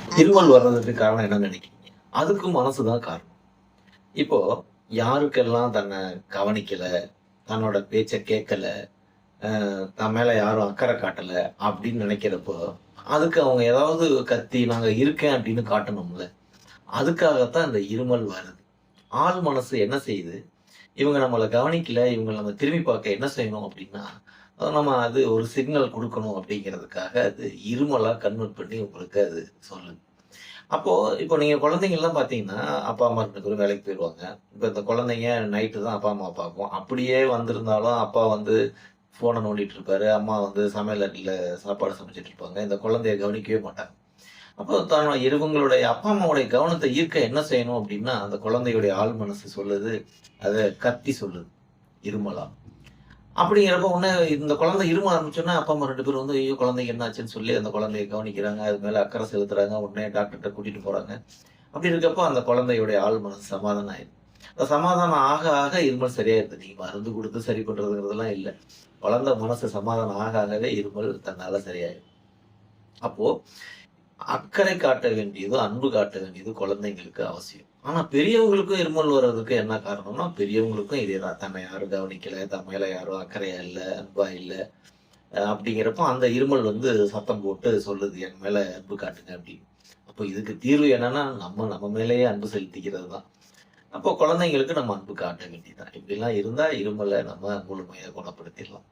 இருமல் வர்றதுக்கு காரணம் என்னன்னு நினைக்கிறீங்க? அதுக்கும் மனசு தான் காரணம். இப்போ யாருக்கெல்லாம் தன்னை கவனிக்கல, தன்னோட பேச்ச கேட்கல, தன் மேல யாரும் அக்கறை காட்டல அப்படின்னு நினைக்கிறப்போ, அதுக்கு அவங்க ஏதாவது கத்தி நான் இருக்கேன் அப்படின்னு காட்டணும்ல. அதுக்காகத்தான் இந்த இருமல் வருது. ஆள் மனசு என்ன செய்யுது? இவங்க நம்மள கவனிக்கல, இவங்கள நம்ம திரும்பி பார்க்க என்ன செய்யணும் அப்படின்னா, நம்ம அது ஒரு சிக்னல் குடுக்கணும் அப்படிங்கிறதுக்காக அது இருமலா கன்வெர்ட் பண்ணி உங்களுக்கு அது சொல்லுது. அப்போ இப்போ நீங்க குழந்தைங்கலாம் பார்த்தீங்கன்னா, அப்பா, அம்மா 2 பேரும் வேலைக்கு போயிருவாங்க. இப்ப இந்த குழந்தைங்க நைட்டு தான் அப்பா, அம்மாவ பார்க்கும். அப்படியே வந்திருந்தாலும் அப்பா வந்து ஃபோன நோண்டிட்டு இருப்பாரு. அம்மா வந்து சமையல் அறையில சாப்பாடு சமைச்சுட்டு இருப்பாங்க. இந்த குழந்தைய கவனிக்கவே மாட்டாங்க. அப்போ இவங்களுடைய அப்பா, அம்மாவுடைய கவனத்த ஈர்க்க என்ன செய்யணும் அப்படின்னா, அந்த குழந்தையுடைய ஆழ் மனசு சொல்லுது, அத கத்தி சொல்லுது. இருமலா. அப்படிங்கிறப்போ உடனே இந்த குழந்தை இரும ஆரம்பிச்சோனே, அப்பா, அம்மா 2 பேரும் வந்து, ஐயோ! குழந்தைக்கு என்ன ஆச்சுன்னு சொல்லி அந்த குழந்தைய கவனிக்கிறாங்க. அது மேல அக்கறை செலுத்துறாங்க. உடனே டாக்டர்ட்ட கூட்டிட்டு போறாங்க. அப்படி இருக்கப்போ அந்த குழந்தையுடைய ஆழ் மனசு சமாதானம் ஆயிடுது. அந்த சமாதானம் ஆக, ஆக இருமல் சரியாயிருது. நீங்க மருந்து குடுத்து சரி பண்றதுங்கிறதெல்லாம் இல்ல. குழந்தை மனசு சமாதானம் ஆக, ஆகவே இருமல் தன்னால சரியாயிடும். அப்போ அக்கறை காட்ட வேண்டியது, அன்பு காட்ட வேண்டியது குழந்தைங்களுக்கு அவசியம். ஆனா பெரியவங்களுக்கும் இருமல் வர்றதுக்கு என்ன காரணம்னா, பெரியவங்களுக்கும் இதேதான். தன்னை யாரும் கவனிக்கல, தன் மேல யாரும் அக்கறையா இல்ல, அன்பா இல்ல. அப்படிங்கிறப்போ அந்த இருமல் வந்து சத்தம் போட்டு சொல்லுது, என் மேல அன்பு காட்டுங்க அப்படின்னு. அப்போ இதுக்கு தீர்வு என்னன்னா, நம்ம நம்ம மேலேயே அன்பு செலுத்திக்கிறது தான். அப்போ குழந்தைங்களுக்கு நம்ம அன்பு காட்ட வேண்டியதுதான். இப்படிலாம் இருந்தா இருமல நம்ம முழுமையா குணப்படுத்திடலாம்.